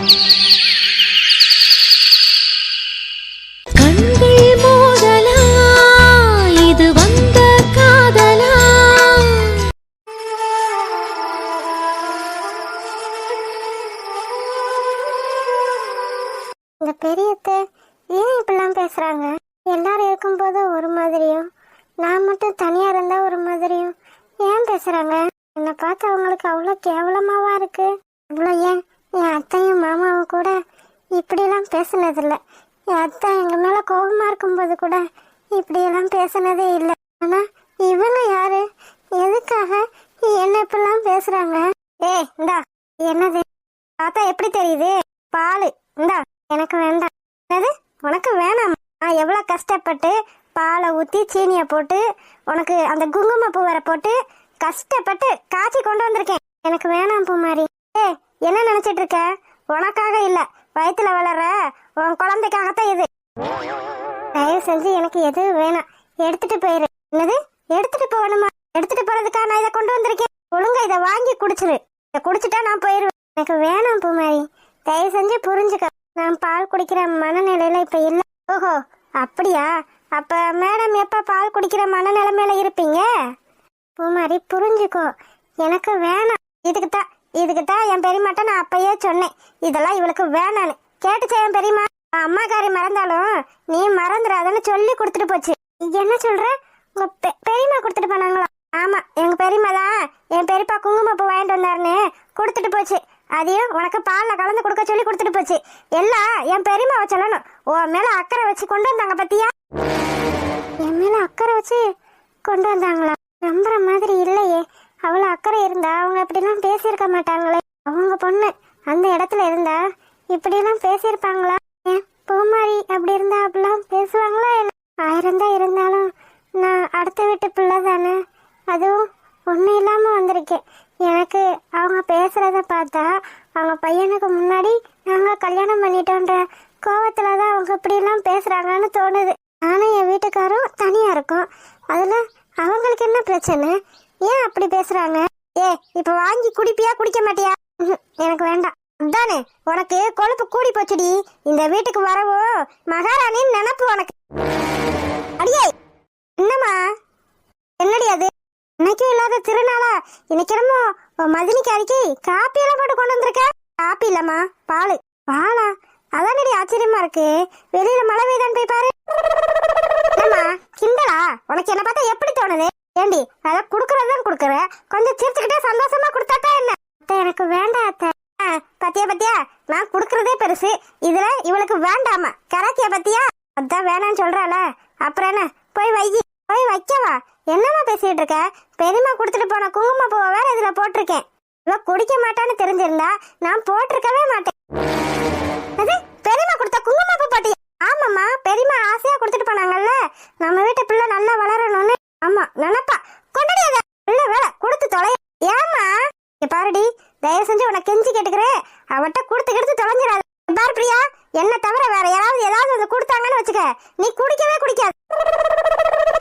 இந்த பெரியத்தை ஏன் இப்படிலாம் பேசுறாங்க? எல்லாரும் இருக்கும்போது ஒரு மாதிரியும் நான் மட்டும் தனியா இருந்தா ஒரு மாதிரியும் ஏன் பேசுறாங்க? என்னை பார்த்து அவங்களுக்கு அவ்வளோ கேவலமாவா இருக்கு? அவ்வளோ ஏன் என் அத்தையும் மாமாவும் கூட இப்படியெல்லாம் பேசுனதில்லை. என் அத்தை எங்க மேல கோபமா இருக்கும்போது கூட இப்படியெல்லாம் பேசுனதே இல்லை. ஆனா இவங்க யாரு? எதுக்காக என்ன இப்படிலாம் பேசுறாங்க? இந்தா என்னது பார்த்தா எப்படி தெரியுது? பால் இந்தா. எனக்கு வேண்டாம். என்னது உனக்கு வேணாம்? நான் எவ்வளோ கஷ்டப்பட்டு பாலை ஊற்றி சீனியை போட்டு உனக்கு அந்த குங்குமப்பூ வர போட்டு கஷ்டப்பட்டு காய்ச்சி கொண்டு வந்திருக்கேன். எனக்கு வேணாம் பூமாரி. என்ன நினைச்சிட்டு இருக்க? உனக்காக இல்லை, வயிற்றுல வளர உன் குழந்தைக்காகத்தான் இது. தயவு செஞ்சு எனக்கு எது வேணாம், எடுத்துட்டு போயிரு. என்னது எடுத்துட்டு போகணுமா? எடுத்துட்டு போறதுக்காக நான் இதை கொண்டு வந்திருக்கேன். ஒழுங்கா இதை வாங்கி குடிச்சிரு. இதை குடிச்சிட்டா நான் போயிருவேன். எனக்கு வேணாம் பூமாரி, தயவு செஞ்சு புரிஞ்சுக்க. நான் பால் குடிக்கிற மனநிலையில இப்ப இல்லை. ஓஹோ அப்படியா? அப்ப மேடம் எப்ப பால் குடிக்கிற மனநிலைமையில இருப்பீங்க? பூமாரி புரிஞ்சுக்கோ, எனக்கு வேணாம். இதுக்குத்தான் என் பெரியமாட்ட நான் அப்பயே சொன்னேன், இதெல்லாம் இவளுக்கு வேணான்னு. கேட்டுச்சா என் பெரியமா? அம்மாக்காரி மறந்தாலும் நீ மறந்துடாதன்னு சொல்லி கொடுத்துட்டு போச்சு. என்ன சொல்ற? உங்க பெரியமா கொடுத்துட்டு போனாங்களா? ஆமா, எங்க பெரியமா தான் என் பெரியப்பா குங்குமப்பூ வாங்கிட்டு வந்தாருன்னு கொடுத்துட்டு போச்சு. அதையும் உனக்கு பால்ல கலந்து கொடுக்க சொல்லி கொடுத்துட்டு போச்சு. எல்லாம் என் பெரியமாவை சொல்லணும். உன் மேல அக்கறை வச்சு கொண்டு வந்தாங்க பத்தியா? என் மேல அக்கறை வச்சு கொண்டு வந்தாங்களா? நம்புற மாதிரி இல்லையே. அவ்வளோ அக்கறை இருந்தா அவங்க அப்படிலாம் பேசியிருக்க மாட்டாங்களே. அவங்க பொண்ணு அந்த இடத்துல இருந்தா இப்படியெல்லாம் பேசியிருப்பாங்களா? ஏன் பூமாரி அப்படி இருந்தா அப்படிலாம் பேசுவாங்களா? ஆயிரம் தான் இருந்தாலும் நான் அடுத்த வீட்டு பிள்ளை தானே, அதுவும் ஒண்ணு இல்லாம வந்திருக்கேன். எனக்கு அவங்க பேசுறத பார்த்தா அவங்க பையனுக்கு முன்னாடி நாங்க கல்யாணம் பண்ணிட்டோன்ற கோவத்துலதான் அவங்க இப்படி எல்லாம் பேசுறாங்கன்னு தோணுது. நானும் என் வீட்டுக்காரும் தனியா இருக்கோம், அதுல அவங்களுக்கு என்ன பிரச்சனை? ஏன் அப்படி பேசுறாங்க? இப்ப வாங்கி குடிப்பியா குடிக்க மாட்டியா? எனக்கு வேண்டாம். அதானே உனக்கு கொழுப்பு கூடி போச்சுடி. இந்த வீட்டுக்கு வரவோ மகாராணின்னு நினப்பு உனக்கு. அடியே என்னம்மா? என்னடி அது? இன்னைக்கும் இல்லாத திருநாளா? இன்னைக்கு என்னமோ மதினிக்கு அடிக்கி காப்பி எல்லாம் போட்டு கொண்டு வந்திருக்க. காப்பி இல்லம்மா, பால். பாலா? அதானடி ஆச்சரியமா இருக்கு. வெளியில மழை பெய்தான் போய் பாரு. என்னம்மா கிண்டலா? உனக்கு என்ன பார்த்தா எப்படி தோணுது? ஏண்டி அதை குடுக்கறதான் குடுக்கற, கொஞ்சம் சிரிச்சுக்கிட்டே சந்தோஷமா கொடுத்தாட்டா என்ன? அத்தை எனக்கு வேண்டாம் அத்தை. பத்தியா நான் குடுக்கறதே பெருசு, இதுல இவளுக்கு வேண்டாமா கராக்கிய பத்தியா? அதான் வேணான்னு சொல்றாள, அப்புறம் என்ன? போய் போய் வைக்கவா? என்னமா பேசிட்டு இருக்க? பெரியமா கொடுத்துட்டு போன குங்குமப்பூவை வேற இதுல போட்டிருக்கேன். இவ குடிக்க மாட்டான்னு தெரிஞ்சிருந்தா நான் போட்டிருக்கவே மாட்டேன். அது பெரியமா கொடுத்த குங்குமப்பூ போட்டியா? ஆமாம்மா, பெரியமா ஆசையா கொடுத்துட்டு போனாங்கல்ல, நம்ம வீட்டு பிள்ளை நல்லா வளரணும்னு. ஆமா நினைப்பா. கொண்டடி அத நல்ல வேலை கொடுத்து தொலை. ஏமா பாருடி, தயவு செஞ்சு உனக்கு கெஞ்சி கேட்டுக்கிறேன், அவட்ட கொடுத்து தொலைஞ்சிடாது. பாரு பிரியா, என்ன தவிர வேற யாராவது ஏதாவது கொடுத்தாங்கன்னு வச்சுக்க, நீ குடிக்கவே குடிக்காது.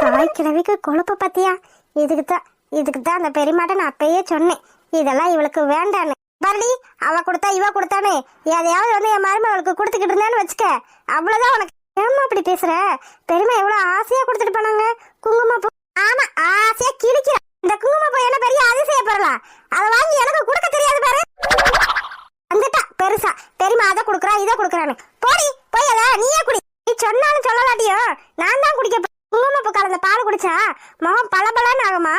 தாய் கிழவிக்கு கொழுப்பு பத்தியா? இதுக்குதான் அந்த பெரியமாட்ட நான் அப்பயே சொன்னேன், இதெல்லாம் இவளுக்கு வேண்டான்னு. பாருடி, அவ கொடுத்தா இவ கொடுத்தானே எதையாவது என் மருமகளுக்கு கொடுத்துக்கிட்டு இருந்தான்னு வச்சுக்க, அவ்வளவுதான் உனக்கு. ஏமா அப்படி பேசுற? பெரியமா எவ்வளவு ஆசையா கொடுத்துட்டு போனாங்க குங்குமப்பூ. ஆமா, ஆசையா கிழிக்கிற. இந்த குங்குமப்பூ என்ன பெரிய அதிசயப்படலாம், அதை வாங்கி எனக்கு கொடுக்க தெரியாது பாரு. வந்துட்டா பெருசா, பெரியமா அதை கொடுக்குறா இதை கொடுக்குறான்னு. போடி போய் அத நீயே குடி. நீ சொன்னாலும் சொல்லலாட்டியோ நான் தான் குடிக்க. குங்குமப்பூ கலந்த பால் குடிச்சா முகம் பளபளன்னு ஆகுமா?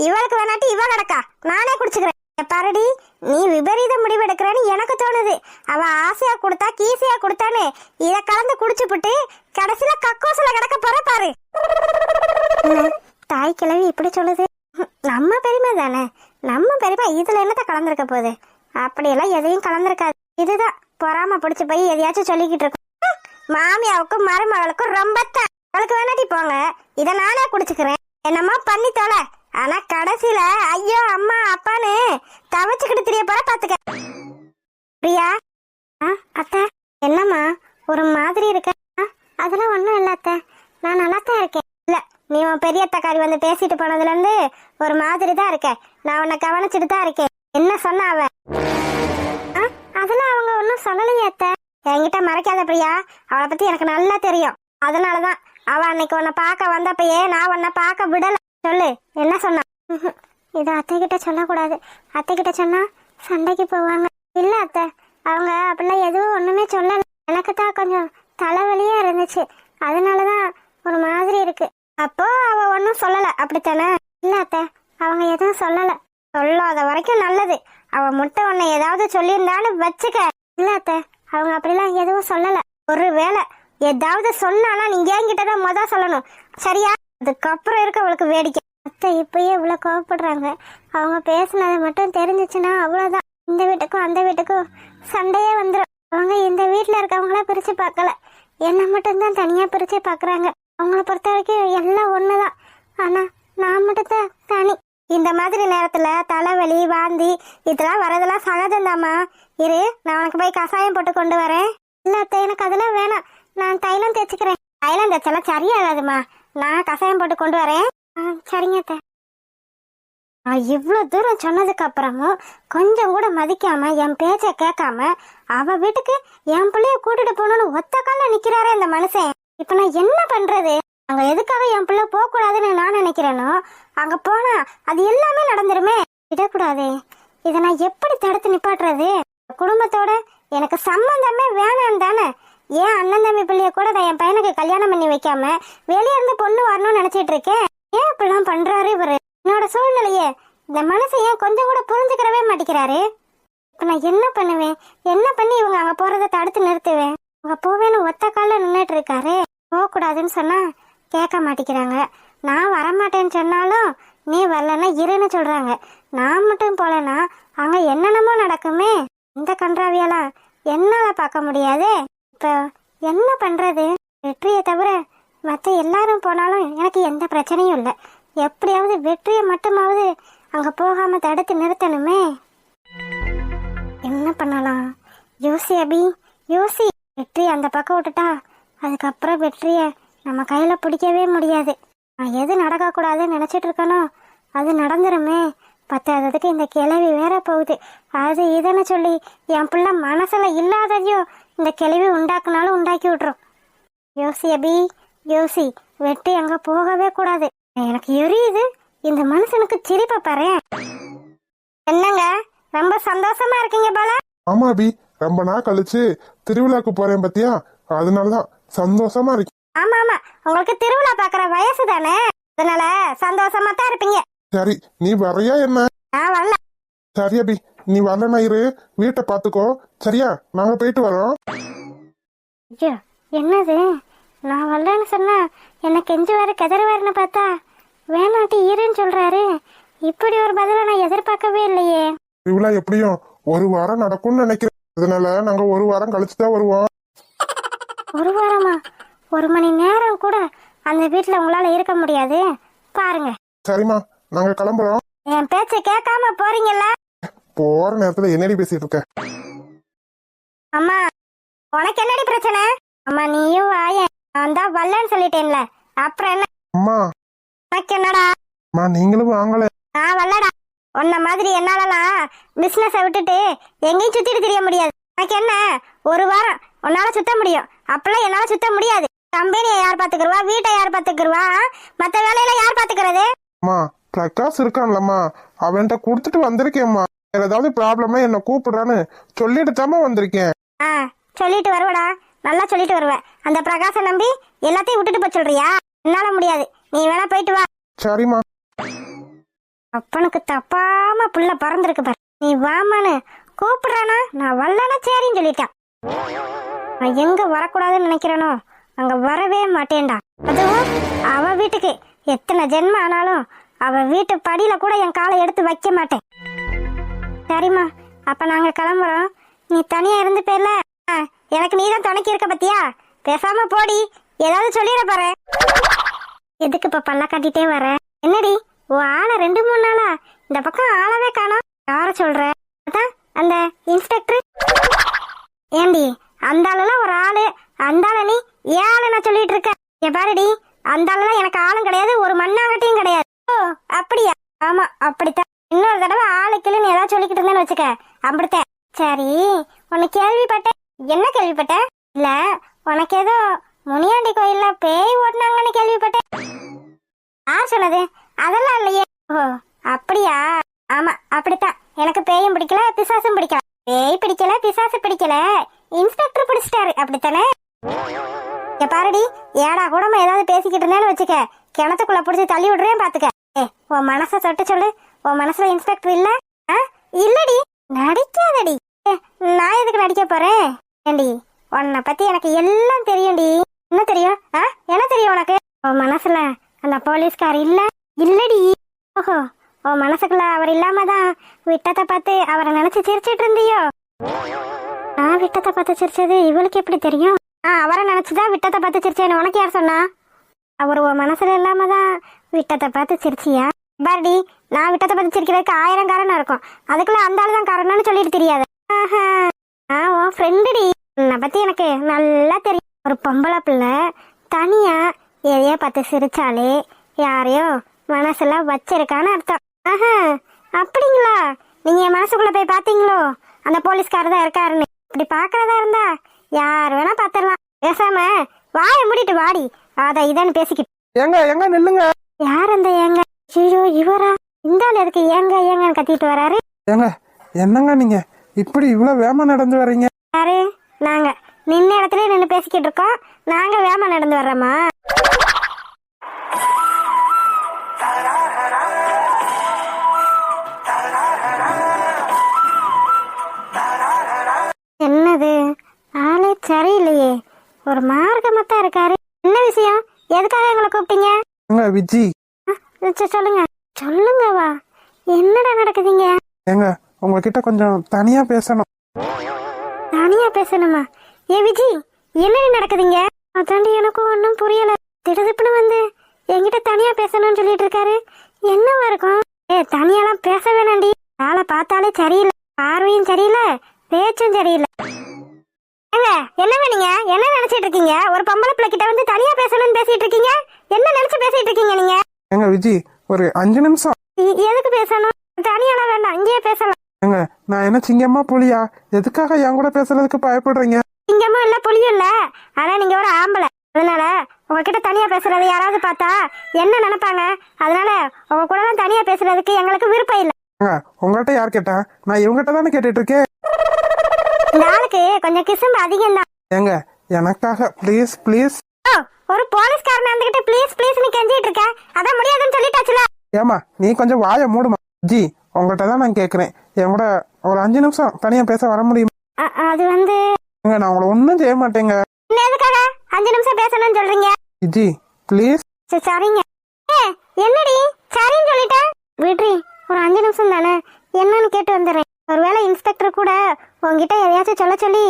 இவளுக்கு வேணாட்டி இவ கிடக்கா, நானே குடிச்சுக்கிறேன். பாருடி, நீ விபரீத முடிவு எடுக்கிறேன்னு எனக்கு தோணுது. அவ ஆசையா கொடுத்தா கீசையா கொடுத்தானே இதை கலந்து குடிச்சுப்புட்டு கடைசியில கக்கோசில கிடக்க போற பாரு. தாய் கிழவி இப்படி சொல்லுது. நம்ம பெரியமா தானே, நம்ம பெரியமா இதுல என்னத்த கலந்துருக்க போகுது? அப்படியெல்லாம் எதையும் கலந்துருக்காது. இதுதான் பொறாம பிடிச்சு போய் எதையாச்சும் சொல்லிக்கிட்டு இருக்கும். மாமியாவுக்கும் மருமகளுக்கும் ரொம்ப தான். அவளுக்கு வேணாட்டி போங்க, இதை நானே குடிச்சுக்கிறேன், என்னமோ பண்ணி தொலை. ஆனா கடைசியில ஐயோ அம்மா அப்பான்னு தவச்சுக்கிட்டு தெரிய போற பாத்துக்க. பிரியா, அத்தை என்னம்மா ஒரு மாதிரி இருக்க? அதெல்லாம் ஒண்ணும் இல்ல அத்தை, நான் நல்லாத்தான் இருக்கேன். இல்ல, நீ உன் பெரிய அத்தைக்காரி வந்து பேசிட்டு போனதுல இருந்து ஒரு மாதிரி தான் இருக்க. நான் உன்னை கவனிச்சுட்டு தான் இருக்கேன். என்ன சொன்ன அவ? அதெல்லாம் அவங்க ஒன்றும் சொல்லலையே அத்தை. என்கிட்ட மறைக்காத பிரியா, அவளை பத்தி எனக்கு நல்லா தெரியும். அதனாலதான் அவ அன்னைக்கு உன்னை பார்க்க வந்தப்பயே நான் உன்னை பார்க்க விடல. சொல்லு, என்ன சொன்னா? இதை அத்தை கிட்ட சொல்லக்கூடாது. அத்தை கிட்ட சொன்னா சண்டைக்கு போவாங்க. இல்ல அத்தை, அவங்க அப்படிலாம் எதுவும் ஒண்ணுமே சொல்லல. எனக்கு தான் கொஞ்சம் தலைவலியா இருந்துச்சு, அதனாலதான் ஒரு மாதிரி இருக்கு. அப்போ அவ ஒன்னும் சொல்லல அப்படித்தானே? இல்ல அத்தை, அவங்க எதுவும் சொல்லல. சொல்லாத வரைக்கும் நல்லது. அவ முட்டை உன்னை ஏதாவது சொல்லியிருந்தாலும் வச்சுக்க. இல்ல அத்தை, அவங்க அப்படிலாம் எதுவும் சொல்லல. ஒருவேளை ஏதாவது சொன்னானா நீங்க என்கிட்டதான் மொதல் சொல்லணும், சரியா? அதுக்கப்புறம் இருக்க அவளுக்கு வேடிக்கை. அத்தை இப்பயே இவ்வளவு கோவப்படுறாங்க. அவங்க பேசினதை மட்டும் தெரிஞ்சிச்சுன்னா அவ்வளவுதான். இந்த வீட்டுக்கும் அந்த வீட்டுக்கும் சண்டையே வந்துடும். அவங்க இந்த வீட்டுல இருக்கவங்கள பிரிச்சு பார்க்கல, என்னை மட்டும்தான் தனியா பிரிச்சு பாக்குறாங்க. அவங்கள பொறுத்த வரைக்கும் எல்லாம் ஒண்ணுதான். ஆனா நான் மட்டும்தான் தனி. இந்த மாதிரி நேரத்துல தலைவலி வாந்தி இதெல்லாம் வரதெல்லாம் சகஜம்தாம்மா. இரு, நான் உனக்கு போய் கஷாயம் போட்டு கொண்டு வரேன். இல்ல அத்தை, எனக்கு அதெல்லாம் வேணாம். நான் தைலம் தேய்ச்சிக்கிறேன். தைலம் தேய்ச்செல்லாம் சரியாகாதுமா. நான் கஷாயம் போட்டு கொண்டு வரேன். சரிங்க அத்தை. இவ்வளவு தூரம் சொன்னதுக்கு அப்புறமும் கொஞ்சம் கூட மதிக்காம என் பேச்ச கேட்காம அவ வீட்டுக்கு என் பிள்ளைய கூட்டிட்டு போகணும்னு ஒத்த கால நிக்கிறாரே இந்த மனுஷன். இப்ப நான் என்ன பண்றது? அங்க எதுக்காக என் பிள்ளை போக கூடாதுன்னு நான் நினைக்கிறேனோ அங்க போனா அது எல்லாமே நடந்துருமே. விடக்கூடாது. இதை நான் எப்படி தடுத்து நிப்பாட்டுறது? குடும்பத்தோட எனக்கு சம்பந்தமே வேணாம் தானே. ஏன் அண்ணன் தம்பி பிள்ளைய கூட நான் என் பையனுக்கு கல்யாணம் பண்ணி வைக்காம வெளியே இருந்து பொண்ணு வரணும்னு நினைச்சிட்டு இருக்கேன். ஏன் இப்படிலாம் பண்றாரு இவரு? என்னோட சூழ்நிலையே இந்த மனசை ஏன் கொஞ்சம் கூட புரிஞ்சுக்கிறவே மாட்டேங்கிறாரு. இப்ப நான் என்ன பண்ணுவேன்? என்ன பண்ணி இவங்க அங்க போறதை தடுத்து நிறுத்துவேன்? அங்க போவேன்னு ஒத்த கால நின்றுட்டு இருக்காரு. போக கூடாதுன்னு சொன்னா கேட்க மாட்டேங்கிறாங்க. நான் வரமாட்டேன்னு சொன்னாலும் நீ வரலன்னா இருன்னு சொல்றாங்க. நான் மட்டும் போலன்னா அங்க என்னென்னமோ நடக்குமே. இந்த கன்றாவியெல்லாம் என்னால பார்க்க முடியாது. இப்ப என்ன பண்றது? வெற்றியை தவிர மற்ற எல்லாரும் போனாலும் எனக்கு எந்த பிரச்சனையும் இல்லை. எப்படியாவது வெற்றியை மட்டுமாவது அங்க போகாம தடுத்து நிறுத்தணுமே. என்ன பண்ணலாம்? யோசி அபி, யோசி. வெற்றி அந்த பக்கம் விட்டுட்டா அதுக்கப்புறம் வெற்றிய நம்ம கையில பிடிக்கவே முடியாது. நான் எது நடக்கக்கூடாதுன்னு நினைச்சிட்டு இருக்கனோ அது நடந்துருமே. பத்தாததுக்கு இந்த கிளவி வேற போகுது. அது இதுன்னு சொல்லி என் பிள்ளை மனசுல இல்லாததையும் இந்த கிளவி உண்டாக்குனாலும் உண்டாக்கி விட்டுரும். யோசி அபி, யோசி. வெற்றி அங்க போகவே கூடாது. எனக்கு எரியுது. இந்த மனுஷனுக்கு சிரிப்ப பாரு. என்னங்க ரொம்ப சந்தோஷமா இருக்கீங்க போல? ஆமா அபி, ரொம்ப நாள் கழிச்சு திருவிழாக்கு போறேன் பத்தியா, அதனாலதான் சந்தோஷமா இருக்கு. ஆமா ஆமா, உங்களுக்கு திருவிழா பாக்குற வயசு தானே, அதனால சந்தோஷமா தான் இருப்பீங்க. சரி, நீ வரையா என்ன? நான் வரல. சரி அபி, நீ வரலனா இரு, வீட்டை பாத்துக்கோ. சரியா? நாங்க போயிட்டு வரோம். ஐயோ, என்னது? நான் வரலன்னு சொன்னா என்ன கெஞ்சுவாரு கதறுவாருன்னு பார்த்தா வேணாட்டி இருன்னு சொல்றாரு. இப்படி ஒரு பதில நான் எதிர்பார்க்கவே இல்லையே. திருவிழா எப்படியும் ஒரு வாரம் நடக்கும்னு நினைக்கிறேன். அதனால நாங்க ஒரு வாரம் கழிச்சுதான் வருவோம். ஒரு வாரமா? ஒரு மணி நேரம் கூட அந்த வீட்டுல உங்களால இருக்க முடியாது பாருங்க. சரிம்மா, நாங்க கிளம்புறோம். என் பேச்ச கேட்காம போறீங்கல்ல? போற நேரத்துல என்னடி பேசிட்டு இருக்க? அம்மா, உனக்கு என்னடி பிரச்சனை? அம்மா நீயும் வாயேன். நான் தான் வரலன்னு சொல்லிட்டேன்ல, அப்புறம் என்ன? அம்மா, உனக்கு என்னடா? அம்மா நீங்களும் வாங்கல. நான் வரலடா. உன்ன மாதிரி என்னாலலாம் பிசினஸ விட்டுட்டு எங்கேயும் சுத்திட்டு தெரிய முடியாது. எனக்கு என்ன, ஒரு வாரம் உன்னால சுத்த முடியும், அப்பெல்லாம் என்னால சுத்த முடியாது. கம்பெனியை யார் பாத்துக்கிறவா, வீட்டை யார் பாத்துக்கிறவா, மத்த வேலையில யார் பாத்துக்கிறது? அம்மா, பிரகாஷ் இருக்கான்லம்மா, அவன்கிட்ட கொடுத்துட்டு வந்திருக்கேம்மா. வேற ஏதாவது ப்ராப்ளமா என்ன கூப்பிடுறான்னு சொல்லிட்டு தாமா வந்திருக்கேன். சொல்லிட்டு வருவடா, நல்லா சொல்லிட்டு வருவேன். அந்த பிரகாச நம்பி எல்லாத்தையும் விட்டுட்டு போய் சொல்றியா? என்னால முடியாது, நீ வேணா போயிட்டு வா. சரிம்மா. அப்பனுக்கு தப்பாம புள்ள பறந்துருக்கு பாரு. நீ வாமான்னு கூப்பிடுறானா, நான் வரலன்னா சரின்னு சொல்லிட்டான். நான் எங்க வரக்கூடாதுன்னு நினைக்கிறேனோ அங்க வரவே மாட்டேன்டா. அதுவும் அவ வீட்டுக்கு எத்தனை ஜென்மம் ஆனாலும் அவ வீட்டு படியில கூட என் காலை எடுத்து வைக்க மாட்டேன். சரிம்மா, அப்ப நாங்க கிளம்புறோம். நீ தனியா இருந்து போயில, எனக்கு நீதான் துணைக்கி இருக்க பத்தியா? பேசாம போடி, ஏதாவது சொல்லிட பாரு. எதுக்கு இப்ப பல்ல காட்டிட்டே வர? என்னடி உன் ஆளை 2-3 நாளா இந்த பக்கம் ஆளவே காணோம். யார சொல்ற? அதான் அந்த இன்ஸ்பெக்டர். ஏண்டி, அந்த ஆளுலாம் ஒரு ஆளு, அந்த ஆளு நீ ஏன் ஆளு நான் சொல்லிட்டு இருக்க? பாருடி, அந்த ஆளுலாம் எனக்கு ஆளும் கிடையாது, ஒரு மண்ணாகட்டியும் கிடையாது. ஓ அப்படியா? ஆமா அப்படித்தான். இன்னொரு தடவை ஆளுக்குன்னு ஏதாவது சொல்லிக்கிட்டு இருந்தேன்னு வச்சுக்க, அப்படித்தான். சரி, உன்னை கேள்விப்பட்டேன். என்ன கேள்விப்பட்ட? இல்ல, உனக்கு ஏதோ முனியாண்டி கோயில்ல பேய் ஓட்டுனாங்கன்னு கேள்விப்பட்டேன். யார் சொன்னது? அதெல்லாம் இல்லையே. ஓ அப்படியா? ஆமா அப்படித்தான். எனக்கு பேயும் பிடிக்கல பிசாசும் பிடிக்கல. பேய் பிடிக்கல பிசாசு பிடிக்கல, இன்ஸ்பெக்டர் பிடிச்சிட்டாரு அப்படித்தானே? இங்க பாருடி, ஏடா கூடமா ஏதாவது பேசிக்கிட்டு இருந்தேன்னு வச்சுக்க, கிணத்துக்குள்ள புடிச்சு தள்ளி விடுறேன் பாத்துக்க. உன் மனச தொட்டு சொல்லு, உன் மனசுல இன்ஸ்பெக்டர் இல்ல? இல்லடி. நடிக்காதடி. நான் எதுக்கு நடிக்க போறேன்? ஏண்டி, உன்னை பத்தி எனக்கு எல்லாம் தெரியும்டி. என்ன தெரியும்? என்ன தெரியும் உனக்கு? உன் மனசுல அந்த போலீஸ்கார் இல்ல? இல்லடி. ஓஹோ, உன் மனசுக்குள்ள அவர் இல்லாமதான் விட்டத்தை பார்த்து அவரை நினைச்சு சிரிச்சிட்டு இருந்தியோ? நான் விட்டத்தை பார்த்து சிரிச்சது இவளுக்கு எப்படி தெரியும்? அவரை நினைச்சுதான் விட்டத்தை பார்த்து சிரிச்சேன்னு உனக்கு யார் சொன்னா? அவர் உன் மனசுல இல்லாமதான் விட்டத்தை பார்த்து சிரிச்சியா? பாரடி, நான் விட்டத்தை பார்த்து சிரிக்கிறதுக்கு 1000 காரணம் இருக்கும். அதுக்குள்ள அந்த ஆள் தான் காரணம்னு சொல்லிட்டு தெரியாது. உன் ஃப்ரெண்டுடி. உன்னை பத்தி எனக்கு நல்லா தெரியும். ஒரு பொம்பளை பிள்ளை தனியா எதையோ பார்த்து சிரிச்சாலே யாரையோ மனசுல வச்சிருக்கான்னு அர்த்தம். அப்படிங்களா? நீங்க என் மனசுக்குள்ள போய் பாத்தீங்களோ அந்த போலீஸ்காரர் தான் இருக்காருன்னு? இப்படி பாக்குறதா இருந்தா யார் வேணா பாத்திரலாம். பேசாம வாய மூடிட்டு வாடி, அத இதன்னு பேசிக்கிட்டு. ஏங்க ஏங்க நில்லுங்க. யார் அந்த ஏங்க? ஐயோ இவரா? இந்த ஆள் எதுக்கு ஏங்க ஏங்கன்னு கத்திட்டு வராரு? ஏங்க என்னங்க நீங்க இப்படி இவ்வளவு வேகமா நடந்து வர்றீங்க? யாரு? நாங்க நின்ன இடத்துல நின்று பேசிக்கிட்டு இருக்கோம், நாங்க வேகமா நடந்து வர்றோமா? என்னது, ஆளே சரியில்லையே, ஒரு மார்க்கமாத்தான் இருக்காரு. என்ன விஷயம்? எதுக்காக எங்களை கூப்பிட்டீங்க? விஜி சொல்லுங்க சொல்லுங்க. வா, என்னடா நடக்குதுங்க? ஏங்க உங்ககிட்ட கொஞ்சம் தனியா பேசணும். தனியா பேசணுமா? ஏ விஜி, என்ன நடக்குதுங்க? அதாண்டி எனக்கும் ஒன்றும் புரியல. திடதிப்புன்னு வந்து என்கிட்ட தனியா பேசணும்னு சொல்லிட்டு இருக்காரு. என்னவா இருக்கும்? தனியாலாம் பேச வேணாண்டி. ஆளை பார்த்தாலே சரியில்லை, பார்வையும் சரியில்லை, பேச்சும் சரியில்லை. ஏங்க என்னங்க நீங்க என்ன நினைச்சிட்டு இருக்கீங்க? ஒரு பொம்பளை பிள்ளை கிட்ட வந்து தனியா பேசணும்னு பேசிட்டு இருக்கீங்க. என்ன நினைச்சு பேசிட்டு இருக்கீங்க நீங்க? ஏங்க விஜி, ஒரு 5 நிமிஷம். எதுக்கு பேசணும்? தனியாலாம் வேண்டாம், இங்கேயே பேசலாம். ஏங்க நான் என்ன சிங்கம்மா புலியா? எதுக்காக என் கூட பேசுறதுக்கு பயப்படுறீங்க? சிங்கமும் இல்ல புலியும் இல்ல, ஆனா நீங்க ஒரு ஆம்பளை. அதனால உங்ககிட்ட தனியா பேசுறது யாராவது பார்த்தா என்ன நினைப்பாங்க? அதனால உங்க கூட எல்லாம் தனியா பேசுறதுக்கு எங்களுக்கு விருப்பம் இல்ல. உங்கள்கிட்ட யார் கேட்டா? நான் இவங்ககிட்ட தானே கேட்டுட்டு இருக்கேன். இந்த ஆளுக்கு கொஞ்சம் கிசும்பு அதிகம் தான். ஏங்க எனக்காக ப்ளீஸ் ப்ளீஸ். ஒரு போலீஸ்காரன் வந்துகிட்டு ப்ளீஸ் ப்ளீஸ் நீ கெஞ்சிட்டு இருக்க, அதான் முடியாதுன்னு சொல்லிட்டாச்சுல. ஏமா நீ கொஞ்சம் வாய மூடுமா. ஜி உங்கள்கிட்ட தான் நான் கேட்குறேன், என் கூட ஒரு 5 நிமிஷம் தனியா பேச வர முடியுமா? அது வந்து நான் உங்களை ஒன்றும் செய்ய மாட்டேங்க. எதுக்காக 5 நிமிஷம் பேசணும்னு சொல்றீங்க? G please. சரிங்க. என்னடி சரின்னு சொல்லிட்டேன். விட்ரி, ஒரு 5 நிமிஷம் தானே, என்னன்னு கேட்டு வந்துடுறேன். ஒருவேளை இன்ஸ்பெக்டர் கூட உங்ககிட்ட எதையாச்சும் சொல்லி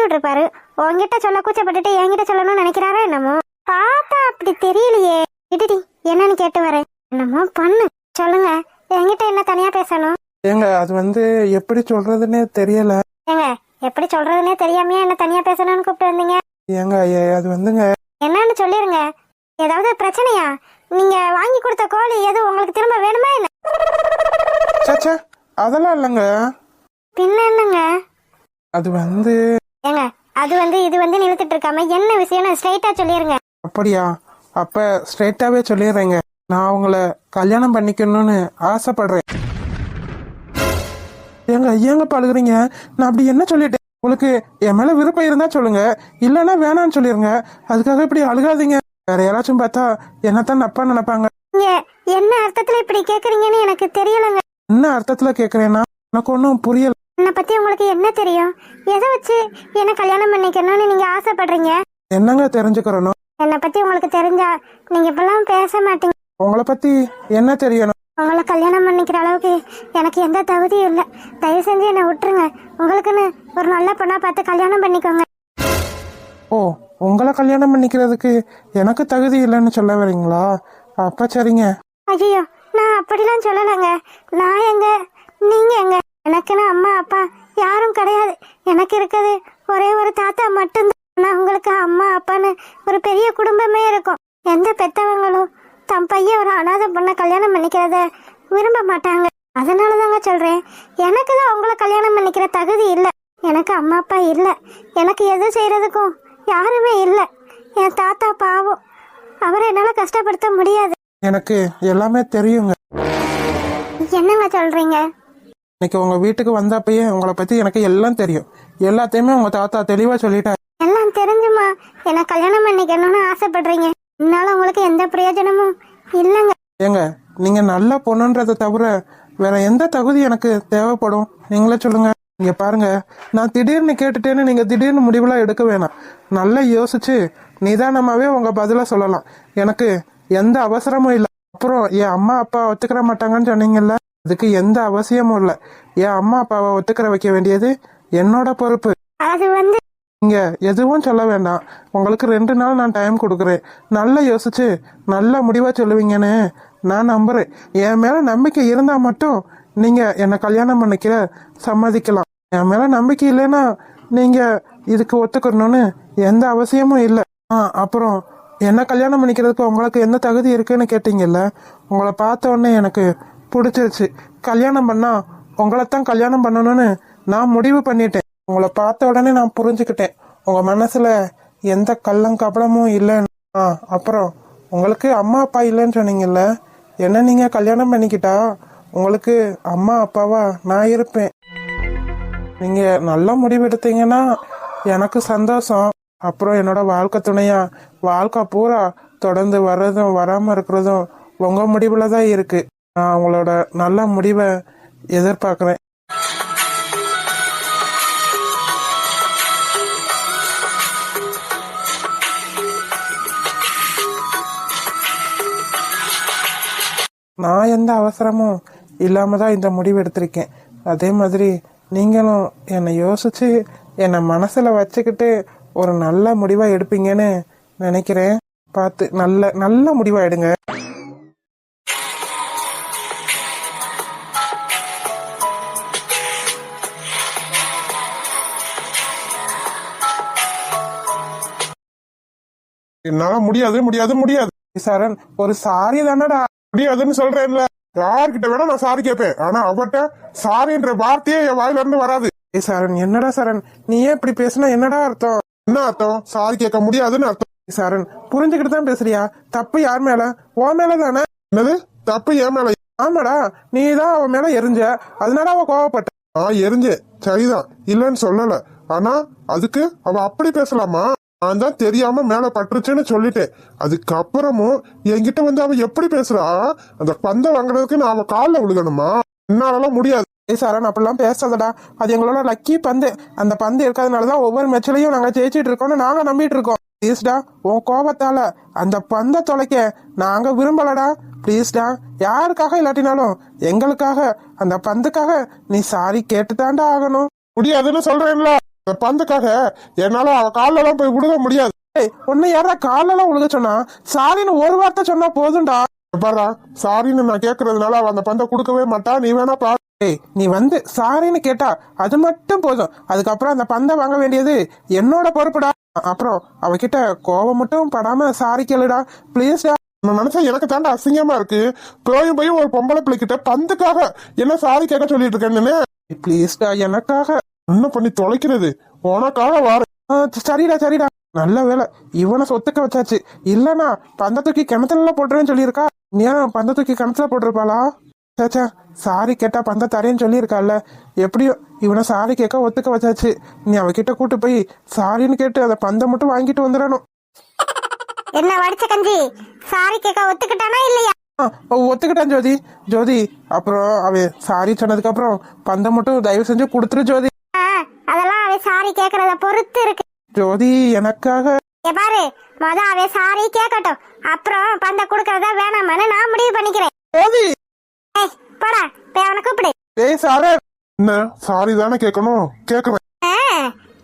விட்டுருப்பாரு. உங்ககிட்ட சொல்ல கூச்சப்பட்டுட்டு என்கிட்ட சொல்லணும்னு நினைக்கிறாரோ என்னமோ. பார்த்தா அப்படி தெரியலையே. விடுடி, என்னன்னு கேட்டு வரேன். என்னமோ பண்ணு, சொல்லுங்க. என்கிட்ட என்ன தனியா பேசணும்? ஏங்க அது வந்து எப்படி சொல்றதுன்னே தெரியல. ஏங்க எப்படி சொல்றதுன்னே தெரியாமையா என்ன தனியா பேசணும்னு கூப்பிட்டு வந்தீங்க? ஏங்க அது வந்துங்க. என்னன்னு சொல்லிருங்க. ஏதாவது பிரச்சனையா? நீங்க வாங்கி கொடுத்த கோழி எது உங்களுக்கு திரும்ப வேணுமா என்ன? சச்சா அதெல்லாம் இல்லைங்க. பின்ன என்னங்க? அது வந்து ஏங்க அது வந்து இது வந்து நிறுத்திட்டு இருக்காம என்ன விஷயம்னு ஸ்ட்ரைட்டா சொல்லிருங்க. அப்படியா? அப்ப ஸ்ட்ரைட்டாவே சொல்லிடுறேங்க. நான் உங்களை கல்யாணம் பண்ணிக்கணும்னு ஆசைப்படுறேன். ஏங்க பழுகுறீங்க? நான் அப்படி என்ன சொல்லிட்டேன்? உங்களுக்கு என் மேல விருப்பம் இருந்தா சொல்லுங்க, இல்லைன்னா வேணான்னு சொல்லிருங்க. அதுக்காக இப்படி அழுகாதீங்க. வேற யாராச்சும் பார்த்தா என்னத்தான் நப்பா நினைப்பாங்க. என்ன அர்த்தத்துல இப்படி கேக்குறீங்கன்னு எனக்கு தெரியலங்க. என்ன அர்த்தத்துல கேக்குறேன்னா எனக்கு ஒன்னும் புரியல. என்னை பத்தி உங்களுக்கு என்ன தெரியும்? எதை வச்சு என்ன கல்யாணம் பண்ணிக்கணும்னு நீங்க ஆசைப்படுறீங்க? என்னங்க தெரிஞ்சுக்கிறணும்? என்னை பத்தி உங்களுக்கு தெரிஞ்சா நீங்க இப்பெல்லாம் பேச மாட்டீங்க. உங்களை பத்தி என்ன தெரியணும்? உங்களை கல்யாணம் பண்ணிக்கிற அளவுக்கு எனக்கு எந்த தகுதியும் இல்லை. தயவு செஞ்சு என்னை விட்டுருங்க. உங்களுக்குன்னு ஒரு நல்ல பொண்ணா பார்த்து கல்யாணம் பண்ணிக்கோங்க. ஓ, உங்களை கல்யாணம் பண்ணிக்கிறதுக்கு எனக்கு தகுதி இல்லைன்னு சொல்ல வரீங்களா? அப்ப சரிங்க. ஐயோ, நான் அப்படிலாம் சொல்லலைங்க. நான் எங்க, நீங்க எங்க? எனக்குன்னு அம்மா அப்பா யாரும் கிடையாது. எனக்கு இருக்கிறது ஒரே ஒரு தாத்தா மட்டும்தான். ஆனா உங்களுக்கு அம்மா அப்பான்னு ஒரு பெரிய குடும்பமே இருக்கும். எந்த பெத்தவங்களும் தம் பையன் ஒரு அனாதை பொண்ணை கல்யாணம் பண்ணிக்கிறத விரும்ப மாட்டாங்க. அதனாலதாங்க சொல்றேன், எனக்கு தான் உங்களை கல்யாணம் பண்ணிக்கிற தகுதி இல்லை. எனக்கு அம்மா அப்பா இல்லை. எனக்கு எது செய்யறதுக்கும் யாருமே இல்லை. என் தாத்தா பாவம், அவரை என்னால கஷ்டப்படுத்த முடியாது. எனக்கு எல்லாமே தெரியுங்க. என்னங்க சொல்றீங்க? இன்னைக்கு உங்க வீட்டுக்கு வந்தப்பயே உங்களை பத்தி எனக்கு எல்லாம் தெரியும். எல்லாத்தையுமே உங்க தாத்தா தெளிவா சொல்லிட்டாரு. எல்லாம் தெரிஞ்சுமா என்ன கல்யாணம் பண்ணிக்கணும்னு ஆசைப்படுறீங்க. என்னால உங்களுக்கு எந்த பிரயோஜனமும் இல்லைங்க. ஏங்க, நீங்க நல்ல பொண்ணுன்றதை தவிர வேற எந்த தகுதி எனக்கு தேவைப்படும்? நீங்களே சொல்லுங்க. இங்க பாருங்க, நான் திடீர்னு கேட்டுட்டேன்னு நீங்க திடீர்னு முடிவுலாம் எடுக்க வேணாம். நல்லா யோசிச்சு நிதானமாவே உங்க பதில சொல்லலாம். எனக்கு எந்த அவசரமும் இல்லை. அப்புறம் என் அம்மா அப்பா ஒத்துக்கிற மாட்டாங்கன்னு சொன்னீங்கல்ல, அதுக்கு எந்த அவசியமும் இல்லை. என் அம்மா அப்பாவை ஒத்துக்கிற வைக்க வேண்டியது என்னோட பொறுப்பு. அது வந்து நீங்க எதுவும் சொல்ல வேண்டாம். உங்களுக்கு 2 நாள் நான் டைம் கொடுக்குறேன். நல்லா யோசிச்சு நல்ல முடிவா சொல்லுவீங்கன்னு நான் நம்புறேன். என் மேல நம்பிக்கை இருந்தா மட்டும் நீங்க என்னை கல்யாணம் பண்ணிக்கிற சம்மதிக்கலாம். என் மேல நம்பிக்கை இல்லைன்னா நீங்க இதுக்கு ஒத்துக்கணும்னு எந்த அவசியமும் இல்லை. அப்புறம் என்ன கல்யாணம் பண்ணிக்கிறதுக்கு உங்களுக்கு எந்த தகுதி இருக்குன்னு கேட்டீங்கல்ல, உங்களை பார்த்த உடனே எனக்கு பிடிச்சிருச்சு. கல்யாணம் பண்ணா உங்களைத்தான் கல்யாணம் பண்ணணும்னு நான் முடிவு பண்ணிட்டேன். உங்களை பார்த்த உடனே நான் புரிஞ்சுக்கிட்டேன், உங்க மனசுல எந்த கள்ளம் கபடமும் இல்லைன்னு. அப்புறம் உங்களுக்கு அம்மா அப்பா இல்லைன்னு சொன்னீங்கல்ல, என்ன நீங்க கல்யாணம் பண்ணிக்கிட்டா உங்களுக்கு அம்மா அப்பாவா நான் இருப்பேன். நீங்க நல்ல முடிவு எடுத்தீங்கன்னா எனக்கு சந்தோஷம். அப்புறம் என்னோட வாழ்க்கை துணையா வாழ்க்கை பூரா தொடர்ந்து வர்றதும் வராம இருக்கிறதும் உங்க முடிவுல தான் இருக்கு. நான் உங்களோட நல்ல முடிவை எதிர்பார்க்கிறேன். நான் எந்த அவசரமும் இல்லாம தான் இந்த முடிவு எடுத்திருக்கேன். அதே மாதிரி நீங்களும் என்னை யோசிச்சு என்னை மனசுல வச்சுக்கிட்டு ஒரு நல்ல முடிவா எடுப்பீங்கன்னு நினைக்கிறேன். பார்த்து நல்ல நல்ல முடிவா எடுங்க. என்னால முடியாது முடியாது முடியாது. சரண், ஒரு சாரி தானடா. முடியாதுன்னு சொல்றேன்ல. யார்கிட்ட வேணா நான் சாரி கேட்பேன். ஆனா அவட்ட சாரின்ற வார்த்தையே என் வாயில இருந்து வராது. சரண், என்னடா சரண், நீ ஏன் இப்படி பேசுனா என்னடா அர்த்தம்? என்ன அர்த்தம்? சாரி கேட்க முடியாதுன்னு அர்த்தம். சரண், புரிஞ்சுக்கிட்டு தான் பேசுறியா? தப்பு யார் மேல? உன் மேல தானே. என்னது தப்பு என் மேல? ஆமாடா, நீ தான் அவன் மேல எரிஞ்ச, அதனால அவ கோவப்பட்ட. எரிஞ்சேன், சரிதான், இல்லன்னு சொல்லல. ஆனா அதுக்கு அவ அப்படி பேசலாமா? நான் தான் தெரியாம மேல பட்டுருச்சுன்னு சொல்லிட்டேன். அதுக்கப்புறமும் என்கிட்ட வந்து அவ எப்படி பேசுறா? அந்த பந்தை வாங்குறதுக்கு நான் அவ காலில் விழுகணுமா? என்னாலலாம் முடியாது. சரண், அப்படிலாம் பேசாதடா. அது எங்களோட லக்கி பந்து. அந்த பந்து இருக்கிறதுனாலதான் ஒவ்வொரு மேட்ச்லயும் நாங்க ஜெயிச்சிட்டு இருக்கோம்னு நாங்க நம்பிட்டு இருக்கோம். ப்ளீஸ்டா, உன் கோபத்தால அந்த பந்தை தொலைக்க நாங்க விரும்பலடா. ப்ளீஸ்டா, யாருக்காக இல்லாட்டினாலும் எங்களுக்காக அந்த பந்துக்காக நீ சாரி கேட்டுதான்டா ஆகணும். முடியாதுன்னு சொல்றேன்ல. அந்த பந்துக்காக என்னால அவ காலில எல்லாம் போய் விழுக முடியாது. உன்னை யாரா காலெல்லாம் உழுக சொன்னா? சாரின்னு ஒரு வார்த்தை சொன்னா போதும்டா. பாரா, சாரின்னு நான் கேக்குறதுனால அவ அந்த பந்தை கொடுக்கவே மாட்டா. நீ வேணா பாரு. நீ வந்து சாரின்னு கேட்டா அது மட்டும் போதும். அதுக்கப்புறம் அந்த பந்தை வாங்க வேண்டியது என்னோட பொறுப்புடா. அப்புறம் அவகிட்ட கோவம் மட்டும் படாம சாரி கேளுடா, பிளீஸ்டா. நான் நினைச்சா எனக்கு தாண்டா அசிங்கமா இருக்கு. போய் ஒரு பொம்பளை பிள்ளைகிட்ட பந்துக்காக என்ன சாரி கேட்க சொல்லிட்டு இருக்கேன்னு. பிளீஸ்டா, எனக்காக. என்ன பண்ணி தொலைக்கிறது? உனக்காக வார. சரிடா சரிடா, நல்ல வேலை இவனை சொத்துக்க வச்சாச்சு. இல்லனா பந்த தூக்கி கிணத்துல போட்டுறேன்னு சொல்லியிருக்கா. ஏன் பந்த தூக்கி கிணத்துல போட்டிருப்பாளா? சேச்சா, சாரி கேட்டா பந்த தரேன்னு சொல்லியிருக்கால. எப்படியோ இவனை சாரி கேட்க ஒத்துக்க வச்சாச்சு. நீ அவகிட்ட கூட்டு போய் சாரின்னு கேட்டு அந்த பந்தை மட்டும் வாங்கிட்டு வந்துடணும். என்ன வடிச்ச கஞ்சி, சாரி கேட்க ஒத்துக்கிட்டானா இல்லையா? ஒத்துக்கிட்டான் ஜோதி. ஜோதி, அப்புறம் அவன் சாரி சொன்னதுக்கு அப்புறம் பந்தை மட்டும் தயவு செஞ்சு கொடுத்துரு ஜோதி. அதெல்லாம் அவ சாரி கேக்குறத பொறுத்து இருக்கு ஜோதி, எனக்காக. பாரு, அவ சாரி கேட்கட்டும், அப்புறம் பந்த குடுக்கறதா வேணாமான்னு நான் முடிவு பண்ணிக்கிறேன். ஜோதி, போடா போய் அவனை கூப்பிடு. சரண், என்ன சாரி தானே கேட்கணும், கேக்குறேன்.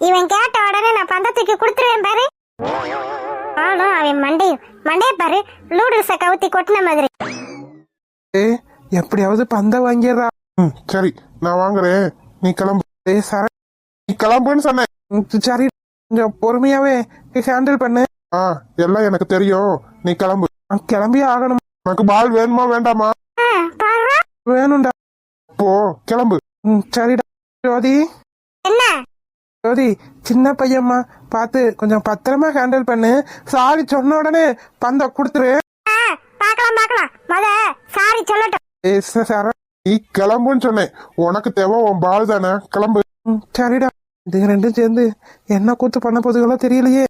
இவன் கேட்ட உடனே நான் பந்தத்துக்கு கொடுத்துருவேன் பாரு. ஆளும் அவன் மண்டைய பாரு, லூடுல்ஸ கவுத்தி கொட்டின மாதிரி. எப்படியாவது பந்த வாங்கிடுறா. சரி, நான் வாங்குறேன், நீ கிளம்பு. சரண், நீ கிளம்புன்னு சொன்னேன். சரி, கொஞ்சம் பொறுமையாவே ஹேண்டில் பண்ணு. எல்லாம் எனக்கு தெரியும், நீ கிளம்பு. கிளம்பியே ஆகணும். எனக்கு பால் வேணுமா வேண்டாமா? வேணும்டா. போ, கிளம்பு. சரிடா. ஜோதி, என்ன ஜோதி சின்ன பையம்மா பார்த்து கொஞ்சம் பத்திரமா ஹேண்டில் பண்ணு. சாரி சொன்ன உடனே பந்த கொடுத்துரு. பார்க்கலாம் பார்க்கலாம், முத சாரி சொல்லட்டும். சார் நீ கிளம்புன்னு சொன்னேன். உனக்கு தேவை உன் பால் தானே, கிளம்பு. சரிடா. இதுங்க ரெண்டும் சேர்ந்து என்ன கூத்து பண்ண போதுகளோ தெரியலையே.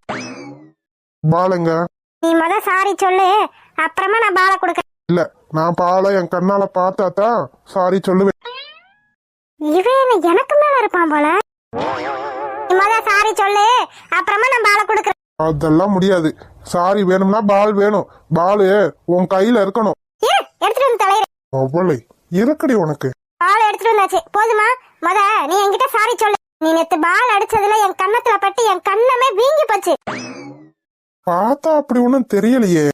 பாலுங்க நீ முத சாரி சொல்லு, அப்புறமா நான் பாலை கொடுக்க. இல்ல, நான் பாலை என் கண்ணால பார்த்தா தான் சாரி சொல்லுவேன். இவன் எனக்கு மேல இருப்பான் போல. நீ முத சாரி சொல்லு, அப்புறமா நான் பாலை கொடுக்க. அதெல்லாம் முடியாது. சாரி வேணும்னா பால் வேணும். பாலு உன் கையில இருக்கணும். எடுத்துட்டு வந்து தலையிற. அவ்வளவு இருக்கடி உனக்கு. பால் எடுத்துட்டு வந்தாச்சு, போதுமா? முத நீ என்கிட்ட சாரி சொல்லு. நீ நேத்து பால் அடிச்சதுல என் கண்ணத்துல பட்டு என் கண்ணமே வீங்கி போச்சு. பார்த்தா அப்படி ஒண்ணும் தெரியலையே.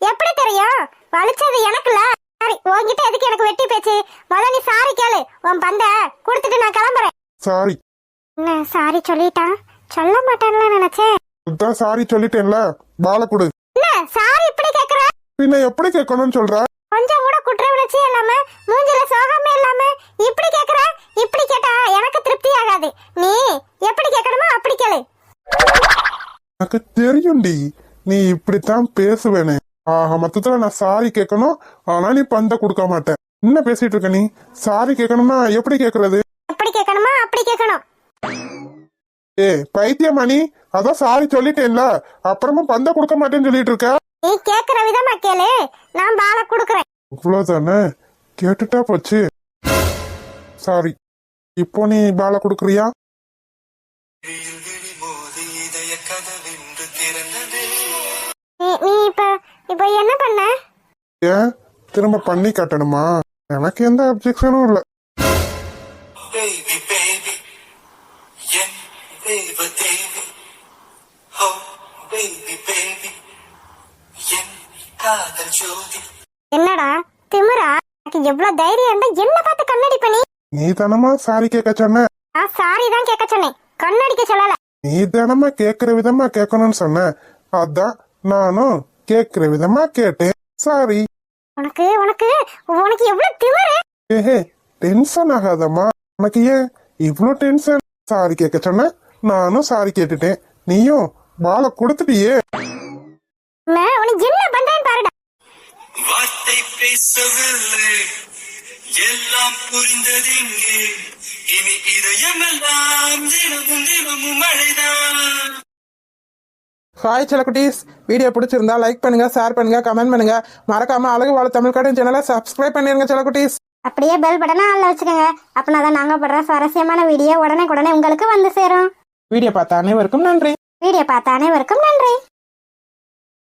எப்படி தெரியும்? வலிச்சது எனக்குல. சரி, உன்கிட்ட எதுக்கு எனக்கு வெட்டி பேச்சு? முத நீ சாரி கேளு. உன் பந்த கொடுத்துட்டு நான் கிளம்புறேன். சாரி. என்ன சாரி சொல்லிட்டான்? சொல்ல மாட்டான்ல நினைச்சேன். அதான் சாரி சொல்லிட்டேன்ல, பாலை கொடு. என்ன சாரி இப்படி கேக்குற? பின்ன எப்படி கேட்கணும்னு சொல்ற? கொஞ்சம் கூட குற்ற உணர்ச்சி இல்லாம, மூஞ்சில சோகமே இல்லாம இப்படி கேக்குற? இப்படி கேட்டா எனக்கு திருப்தி ஆகாது. நீ எப்படி கேட்கணுமோ அப்படி கேளு. எனக்கு தெரியும்டி, நீ இப்படித்தான் பேசுவேனே. ஆக மொத்தத்துல நான் சாரி கேட்கணும், ஆனா நீ பந்த கொடுக்க மாட்டேன். என்ன பேசிட்டு இருக்க நீ? சாரி கேட்கணும்னா எப்படி கேக்குறது? எப்படி கேட்கணுமா அப்படி கேட்கணும். பைத்தியமா நீ? அதான் சாரி சொல்லிட்டேன்ல, அப்புறமா பந்த கொடுக்க மாட்டேன்னு சொல்லிட்டு இருக்க. நீ கேக்குற விதமா கேளு, நான் பாலை கொடுக்கறேன். இவ்வளவுதானே, கேட்டுட்டா போச்சு. சாரி. இப்போ நீ பாலை கொடுக்கறியா? நீ இப்ப இப்ப என்ன பண்ண? ஏன் திரும்ப பண்ணி காட்டணுமா? எனக்கு எந்த அப்செக்ஷனும் இல்ல. என்னடா திமிரா? எனக்கு எவ்வளவு தைரியம் இருந்தா என்ன பார்த்து கண்ணாடி பண்ணி? நீ தானமா சாரி கேட்க சொன்ன. நான் சாரி தான் கேட்க சொன்னேன், கண்ணடிக்க சொல்லல. நீ தானமா கேக்குற விதமா கேட்கணும்னு சொன்ன. அதான் நானும் கேக்குற விதமா கேட்டேன். சாரி. உனக்கு உனக்கு உனக்கு எவ்வளவு திமிரு? ஏஹே, டென்ஷன் ஆகாதம்மா. உனக்கு ஏன் இவ்ளோ டென்ஷன்? சாரி கேட்க சொன்ன, நானும் சாரி கேட்டுட்டேன். நீயும் பாலை கொடுத்துட்டியே. உனக்கு என்ன பண்றேன்னு பாருடா. வார்த்தை பேசவில்லை, எல்லாம் புரிந்தது இங்கே. இனி இதயமெல்லாம் தினமும் தினமும் மழைதான். ஹாய் செல்லக்குட்டீஸ், வீடியோ பிடிச்சிருந்தா லைக் பண்ணுங்க, ஷேர் பண்ணுங்க, கமெண்ட் பண்ணுங்க. மறக்காம அழகு வாழ தமிழ் கார்ட்டூன் சேனலை சப்ஸ்கிரைப் பண்ணிருங்க செல்லக்குட்டீஸ். அப்படியே பெல் பட்டனை ஆன்ல வச்சுக்கோங்க. அப்பனா தான் நாங்க படுற சுவாரஸ்யமான வீடியோ உடனே உங்களுக்கு வந்து சேரும். வீடியோ பார்த்த அனைவருக்கும் நன்றி. வீடியோ பார்த்த அனைவருக்கும் நன்றி.